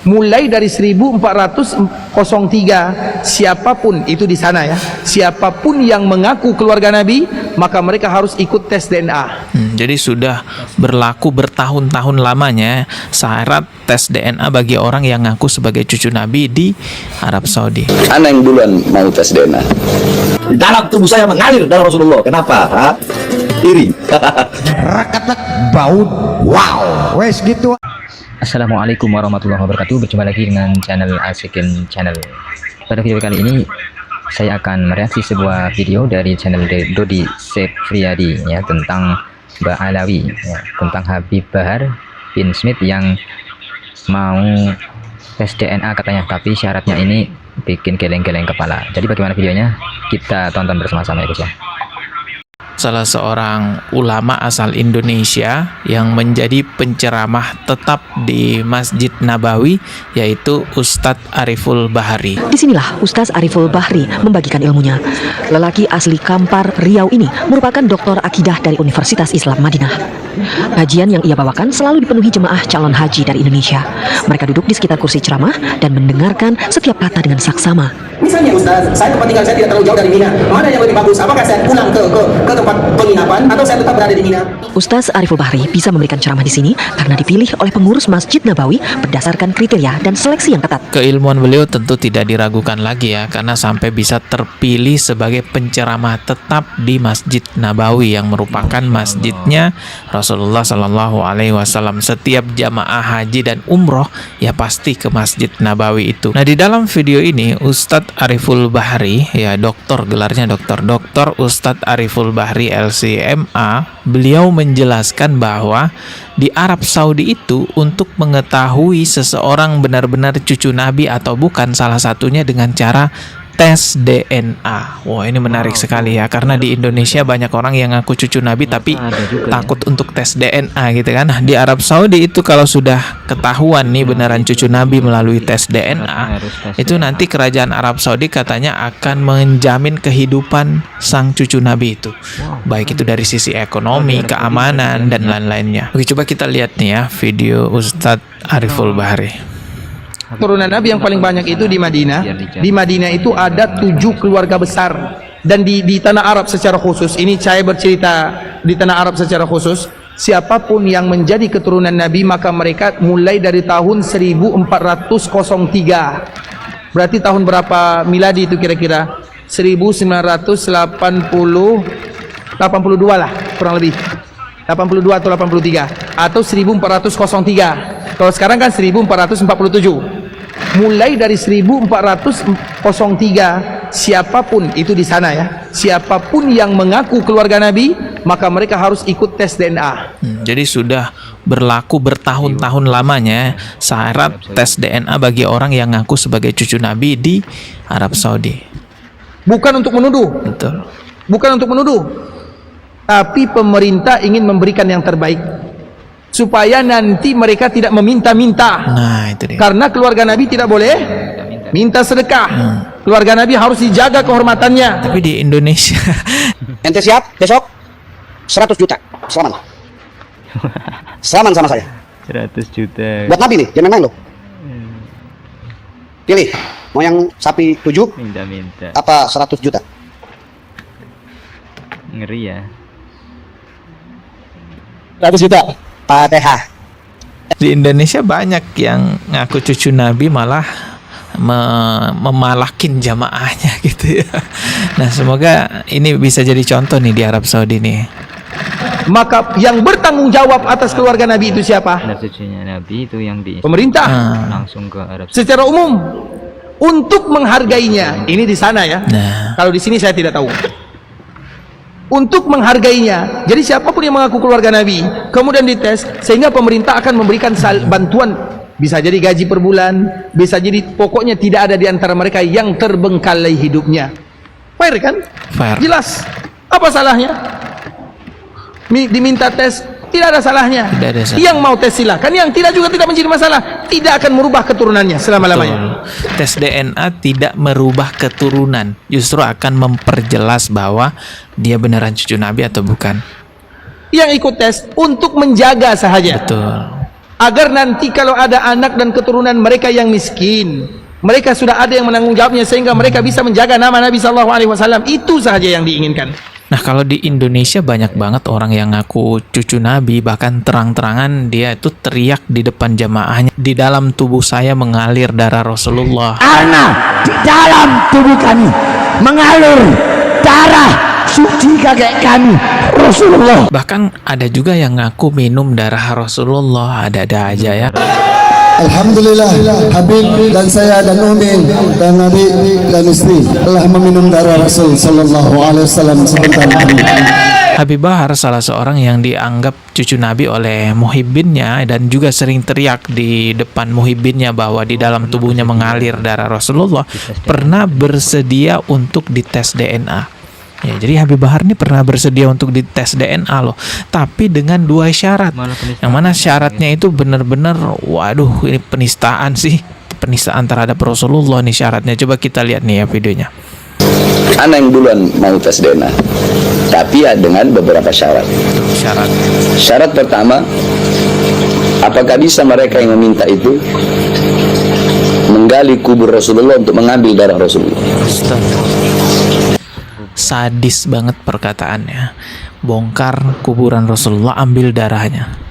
mulai dari 1403, siapapun itu di sana ya, siapapun yang mengaku keluarga Nabi, maka mereka harus ikut tes DNA. Jadi sudah berlaku bertahun-tahun lamanya syarat tes DNA bagi orang yang ngaku sebagai cucu Nabi di Arab Saudi. Ana yang duluan mau tes DNA. Di dalam tubuh saya mengalir darah Rasulullah. Kenapa? Iri. Rakatak baut. Wow, wes gitu. Assalamualaikum warahmatullahi wabarakatuh. Berjumpa lagi dengan channel Asikin Channel. Pada video kali ini saya akan mereaksi sebuah video dari channel Dodi Sefriadi ya, tentang Mbak Alawi ya, tentang Habib Bahar bin Smith yang mau tes DNA katanya, tapi syaratnya ini bikin geleng-geleng kepala. Jadi bagaimana videonya? Kita tonton bersama-sama ya guys ya. Salah seorang ulama asal Indonesia yang menjadi penceramah tetap di Masjid Nabawi, yaitu Ustadz Ariful Bahri. Disinilah Ustadz Ariful Bahri membagikan ilmunya. Lelaki asli Kampar, Riau ini merupakan doktor akidah dari Universitas Islam Madinah. Kajian yang ia bawakan selalu dipenuhi jemaah calon haji dari Indonesia. Mereka duduk di sekitar kursi ceramah dan mendengarkan setiap kata dengan saksama. Misalnya Ustaz, saya tempat tinggal saya tidak terlalu jauh dari Mina. Mana yang lebih bagus? Apakah saya pulang ke tempat penginapan atau saya tetap berada di Mina? Ustadz Ariful Bahri bisa memberikan ceramah di sini karena dipilih oleh pengurus Masjid Nabawi berdasarkan kriteria dan seleksi yang ketat. Keilmuan beliau tentu tidak diragukan lagi ya, karena sampai bisa terpilih sebagai penceramah tetap di Masjid Nabawi yang merupakan masjidnya Rasulullah Shallallahu Alaihi Wasallam. Setiap jamaah haji dan umroh ya pasti ke Masjid Nabawi itu. Nah, di dalam video ini Ustadz Ariful Bahri ya, doktor, gelarnya doktor Ustadz Ariful Bahri LCMA, beliau menjelaskan bahwa di Arab Saudi itu untuk mengetahui seseorang benar-benar cucu Nabi atau bukan, salah satunya dengan cara tes DNA. Wah, ini menarik sekali ya, karena di Indonesia banyak orang yang ngaku cucu Nabi tapi takut untuk tes DNA gitu kan. Nah, di Arab Saudi itu kalau sudah ketahuan nih beneran cucu Nabi melalui tes DNA, itu nanti kerajaan Arab Saudi katanya akan menjamin kehidupan sang cucu Nabi itu, baik itu dari sisi ekonomi, keamanan, dan lain-lainnya. Oke, coba kita lihat nih ya video Ustadz Ariful Bahri. Turunan Nabi yang paling banyak itu di Madinah. Di Madinah itu ada 7 keluarga besar. Dan di tanah Arab secara khusus, ini saya bercerita di tanah Arab secara khusus, siapapun yang menjadi keturunan Nabi, maka mereka mulai dari tahun 1403. Berarti tahun berapa miladi itu kira-kira? 1982 lah kurang lebih. 82 atau 83 atau 1403. Kalau sekarang kan 1447. Mulai dari 1403, siapapun itu di sana ya, siapapun yang mengaku keluarga Nabi, maka mereka harus ikut tes DNA. Jadi sudah berlaku bertahun-tahun lamanya syarat tes DNA bagi orang yang ngaku sebagai cucu Nabi di Arab Saudi. Bukan untuk menuduh. Betul. Bukan untuk menuduh. Tapi pemerintah ingin memberikan yang terbaik, supaya nanti mereka tidak meminta-minta. Nah, itu dia. Karena keluarga Nabi tidak boleh minta sedekah. Keluarga Nabi harus dijaga kehormatannya. Tapi di Indonesia Ente siap besok 100 juta. Selamat. Selamat sama saya. 100 juta. Buat Nabi nih, jangan main-main loh. Pilih, mau yang sapi 7 Minta-minta. apa 100 juta? Ngeri ya. 100 juta. Fatihah. di Indonesia banyak yang ngaku cucu Nabi malah memalakin jamaahnya gitu ya. Nah, semoga ini bisa jadi contoh nih di Arab Saudi nih. Maka yang bertanggung jawab atas keluarga Nabi itu siapa? Anak cucunya Nabi itu yang di Pemerintah. langsung ke Arab Saudi. Secara umum untuk menghargainya. Ini di sana ya. Nah, Kalau di sini saya tidak tahu. Untuk menghargainya. Jadi siapapun yang mengaku keluarga Nabi kemudian dites, sehingga pemerintah akan memberikan bantuan, bisa jadi gaji per bulan, bisa jadi pokoknya tidak ada di antara mereka yang terbengkalai hidupnya. Fair kan? fair. Jelas. Apa salahnya? Diminta tes, tidak ada salahnya. Tidak ada salahnya. Yang mau tes silakan, yang tidak juga tidak menjadi masalah. Tidak akan merubah keturunannya selama-lamanya. Tes DNA tidak merubah keturunan, justru akan memperjelas bahwa dia beneran cucu Nabi atau bukan. Yang ikut tes untuk menjaga sahaja. Betul. agar nanti kalau ada anak dan keturunan mereka yang miskin, mereka sudah ada yang menanggung jawabnya sehingga mereka bisa menjaga nama Nabi SAW. Itu saja yang diinginkan. Nah, kalau di Indonesia banyak banget orang yang ngaku cucu Nabi, bahkan terang-terangan dia itu teriak di depan jamaahnya, di dalam tubuh saya mengalir darah Rasulullah. Anak di dalam tubuh kami mengalir darah suci kakek kami Rasulullah. Bahkan ada juga yang ngaku minum darah Rasulullah, ada-ada aja ya. Alhamdulillah, Habib dan saya dan Umi dan Nabi dan istri telah meminum darah Rasul Sallallahu Alaihi Wasallam sebentar lagi. Habib Bahar salah seorang yang dianggap cucu Nabi oleh muhibbinnya dan juga sering teriak di depan muhibbinnya bahwa di dalam tubuhnya mengalir darah Rasulullah, pernah bersedia untuk dites DNA. Ya, jadi Habib Bahar ini pernah bersedia untuk dites DNA loh, tapi dengan 2 syarat. Yang mana syaratnya itu benar-benar, waduh, ini penistaan sih, penistaan terhadap Rasulullah nih syaratnya. Coba kita lihat nih ya videonya. Anak yang duluan mau tes DNA, tapi ya dengan beberapa syarat. Syarat pertama, apakah bisa mereka yang meminta itu menggali kubur Rasulullah untuk mengambil darah Rasulullah? Sadis banget perkataannya. Bongkar kuburan Rasulullah, ambil darahnya.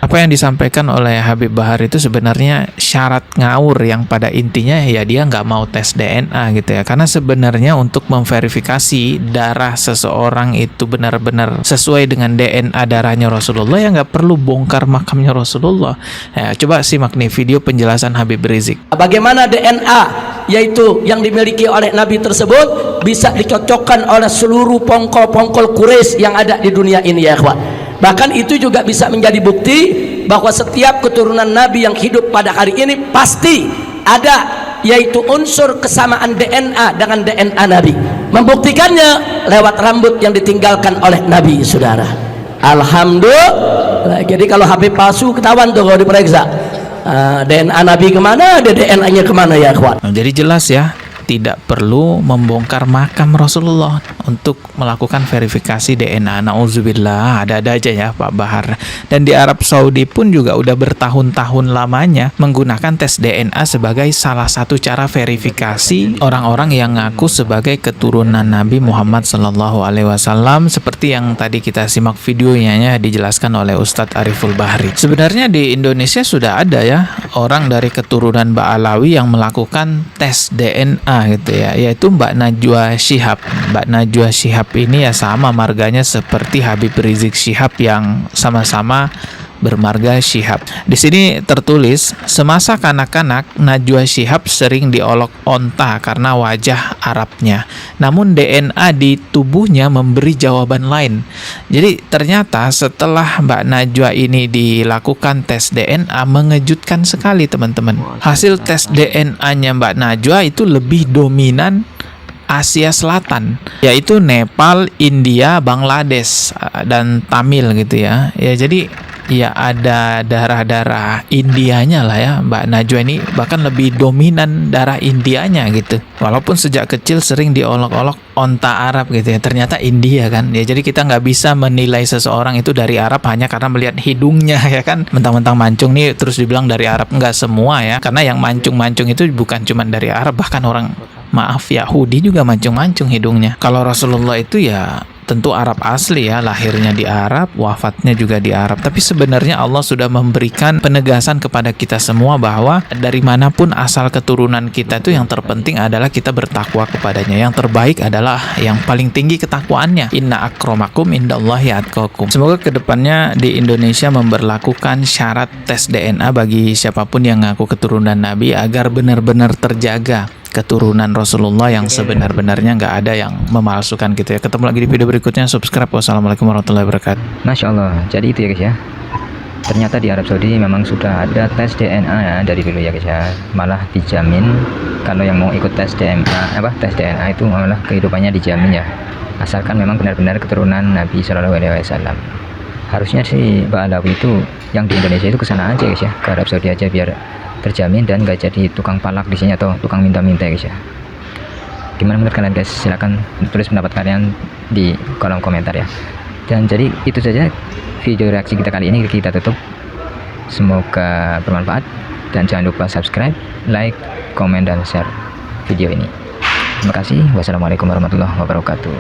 Apa yang disampaikan oleh Habib Bahar itu sebenarnya syarat ngawur yang pada intinya ya dia nggak mau tes DNA gitu ya. Karena sebenarnya untuk memverifikasi darah seseorang itu benar-benar sesuai dengan DNA darahnya Rasulullah ya nggak perlu bongkar makamnya Rasulullah. Ya, coba simak nih video penjelasan Habib Rizik. Bagaimana DNA yaitu yang dimiliki oleh Nabi tersebut bisa dicocokkan oleh seluruh pongkol-pongkol Quraisy yang ada di dunia ini ya ikhwan. Bahkan itu juga bisa menjadi bukti bahwa setiap keturunan Nabi yang hidup pada hari ini pasti ada yaitu unsur kesamaan DNA dengan DNA Nabi. Membuktikannya lewat rambut yang ditinggalkan oleh Nabi, saudara. Alhamdulillah. Jadi kalau Habib palsu ketahuan tuh kalau diperiksa. DNA Nabi kemana, ada DNA-nya kemana ya kawan. Jadi jelas ya, tidak perlu membongkar makam Rasulullah untuk melakukan verifikasi DNA. Nauzubillah, ada-ada aja ya Pak Bahar. Dan di Arab Saudi pun juga udah bertahun-tahun lamanya menggunakan tes DNA sebagai salah satu cara verifikasi orang-orang yang ngaku sebagai keturunan Nabi Muhammad SAW, seperti yang tadi kita simak videonya ya, dijelaskan oleh Ustadz Ariful Bahri. Sebenarnya di Indonesia sudah ada ya orang dari keturunan Ba'alawi yang melakukan tes DNA gitu ya, yaitu Mbak Najwa Shihab. Mbak Najwa Shihab ini ya sama marganya seperti Habib Rizik Shihab yang sama-sama bermarga Shihab. Di sini tertulis, semasa kanak-kanak Najwa Shihab sering diolok onta karena wajah Arabnya. Namun DNA di tubuhnya memberi jawaban lain. Jadi ternyata setelah Mbak Najwa ini dilakukan tes DNA, mengejutkan sekali teman-teman. Hasil tes DNA-nya Mbak Najwa itu lebih dominan Asia Selatan, yaitu Nepal, India, Bangladesh, dan Tamil gitu ya. Ya jadi ya ada darah-darah Indianya lah ya. Mbak Najwa ini bahkan lebih dominan darah Indianya gitu. Walaupun sejak kecil sering diolok-olok onta Arab gitu ya, ternyata India kan. Ya jadi kita nggak bisa menilai seseorang itu dari Arab hanya karena melihat hidungnya ya kan. Mentang-mentang mancung nih terus dibilang dari Arab, nggak semua ya. Karena yang mancung-mancung itu bukan cuma dari Arab, bahkan orang Yahudi juga mancung-mancung hidungnya. Kalau Rasulullah itu ya tentu Arab asli ya, lahirnya di Arab, wafatnya juga di Arab. Tapi sebenarnya Allah sudah memberikan penegasan kepada kita semua bahwa dari manapun asal keturunan kita itu yang terpenting adalah kita bertakwa kepadanya. Yang terbaik adalah yang paling tinggi ketakwaannya. Inna akramakum indallahi atqakum. Semoga kedepannya di Indonesia memberlakukan syarat tes DNA bagi siapapun yang ngaku keturunan Nabi agar benar-benar terjaga keturunan Rasulullah yang sebenar-benarnya, nggak ada yang memalsukan gitu ya. Ketemu lagi di video berikutnya. Subscribe. Wassalamualaikum warahmatullahi wabarakatuh. Masya Allah. Jadi itu ya guys ya. Ternyata di Arab Saudi memang sudah ada tes DNA ya dari dulu ya guys ya. Malah dijamin kalau yang mau ikut tes DNA itu malah kehidupannya dijamin ya. Asalkan memang benar-benar keturunan Nabi SAW. Harusnya sih Mbak Alawi itu yang di Indonesia itu kesana aja guys ya, ke Arab Saudi aja biar terjamin dan gak jadi tukang palak di sini atau tukang minta-minta guys ya. Gimana menurut kalian guys? Silahkan tulis pendapat kalian di kolom komentar ya. Dan jadi itu saja video reaksi kita kali ini, kita tutup. Semoga bermanfaat dan jangan lupa subscribe, like, komen, dan share video ini. Terima kasih. Wassalamualaikum warahmatullahi wabarakatuh.